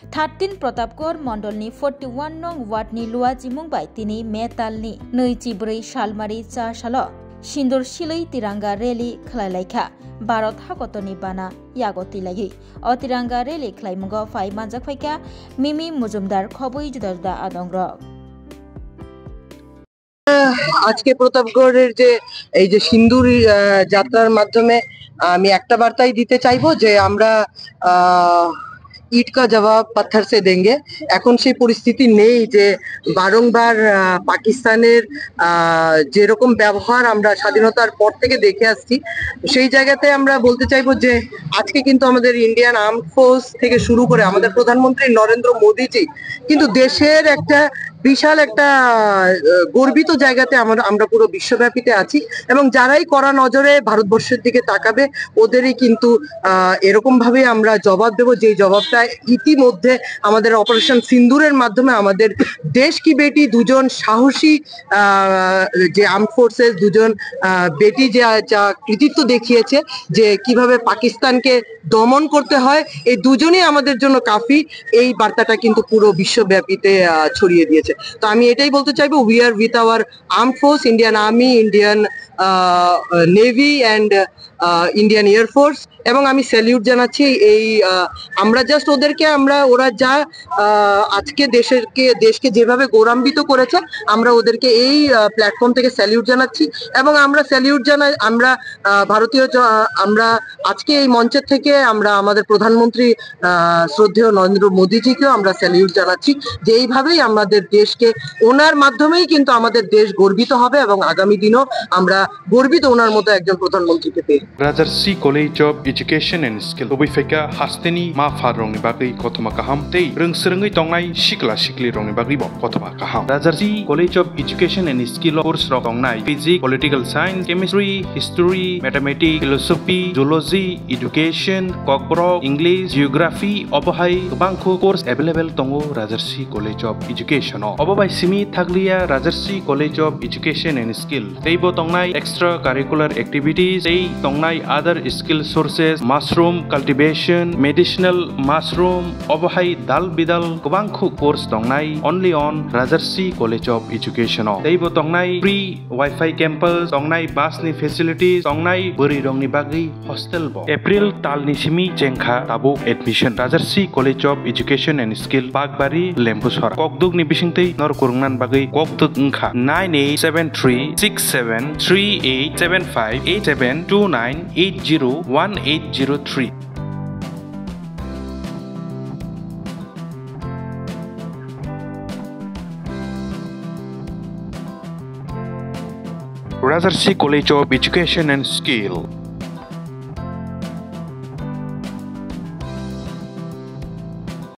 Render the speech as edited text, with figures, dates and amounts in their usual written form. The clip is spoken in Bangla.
13 प्रतापगढ़ मंडलनि 41 नं वार्डनि लुवाजिमुं बाय तिनि मेतालनि 24 सालमारि चा सालो सिन्दुर सिलै तिरंगा रैली खलायलायखा भारत हागतनि बाना यागति लागि अ तिरंगा रैली खलायमुंगो फाइ मानजाक फाइका मिमी मुजुमदार खबै जुदा जुदा आदंग्र আজকে প্রতাপগড়ের যে সিন্দুর যাত্রার মাধ্যমে আমি একটা বার্তাই দিতে চাইবো যে আমরা ইট কা জবাব পাথর সে দেंगे। এখন সেই পরিস্থিতি নেই যে বারংবার পাকিস্তানের যেরকম ব্যবহার আমরা স্বাধীনতার পর থেকে দেখে আসছি, সেই জায়গাতে আমরা বলতে চাইবো যে আজকে কিন্তু আমাদের ইন্ডিয়ান আর্মড ফোর্স থেকে শুরু করে আমাদের প্রধানমন্ত্রী নরেন্দ্র মোদীজি কিন্তু দেশের একটা বিশাল একটা গর্বিত জায়গাতে আমরা পুরো বিশ্বব্যাপীতে আছি এবং যারাই কড়া নজরে ভারতবর্ষের দিকে তাকাবে ওদেরই কিন্তু এরকম ভাবে আমরা জবাব দেব, যে জবাবটা ইতিমধ্যে আমাদের অপারেশন সিন্দুরের মাধ্যমে আমাদের দেশ কি বেটি দুজন সাহসী যে আর্মড ফোর্সেস দুজন বেটি যা কৃতিত্ব দেখিয়েছে যে কিভাবে পাকিস্তানকে দমন করতে হয়, এই দুজনই আমাদের জন্য কাফি, এই বার্তাটা কিন্তু পুরো বিশ্বব্যাপীতে ছড়িয়ে দিয়েছে। তো আমি এটাই বলতে চাইবো, we are with our armed force, Indian army, Indian navy and Indian air force, এবং আমি স্যালিউট জানাচ্ছি এই আমরা জাস্ট ওদেরকে ওরা যা আজকে দেশকে যেভাবে গৌরবান্বিত করেছে আমরা ওদেরকে এই প্ল্যাটফর্ম থেকে স্যালিউট জানাচ্ছি এবং আমরা স্যালিউট জানাই আমরা আমরা আজকে এই মঞ্চের থেকে আমরা আমাদের প্রধানমন্ত্রী শ্রদ্ধেয় নরেন্দ্র মোদীজিকেও আমরা স্যালিউট জানাচ্ছি যে এইভাবেই আমাদের দেশকে ওনার মাধ্যমেই কিন্তু আমাদের দেশ গর্বিত হবে এবং আগামী দিনও আমরা গর্বিত ওনার মতো একজন প্রধানমন্ত্রীকে পেয়ে। Rajarshi college of education and skill অবিফাইকা হাস্তেনি মা ফার রংনি বাগै কতমা কাহাম তেই रोंसरोङै तंनाय सिक्ला सिक्ली रंनि बागै कतबा काहाम Rajarshi college of education and skill course रं तंनाय physics political science chemistry history mathematics philosophy zoology education Kokborok English geography अबहाय गोबांखौ कोर्स एभेलेबल दङो राजारसि कलेज अफ एजुकेशन अबबाय सिमी थागलिया Rajarshi college of education and skill तैबो तंनाय एक्सट्रा कारिकुलर एक्टिविटीज तै तंनाय other skill sources mushroom cultivation medicinal mushroom अबहाय दाल बिदाल गोबांखौ कोर्स दंनाय only on Rajarshi college of education तैबो दंनाय फ्री वाईफाई कैंपस दंनाय बासनि फेसिलिटीज दंनाय बोरै रंनि बागै हस्टेल ब एप्रिल तालनि सिमी जेंखा ताबो admission Rajarshi college of education and skill बागबारी लेम्बुसर ककदुगनि बिसिंतै नरकुरंनान बागै ककदुग ओंखा 987337388729801803 Rajarsi College of Education and Skill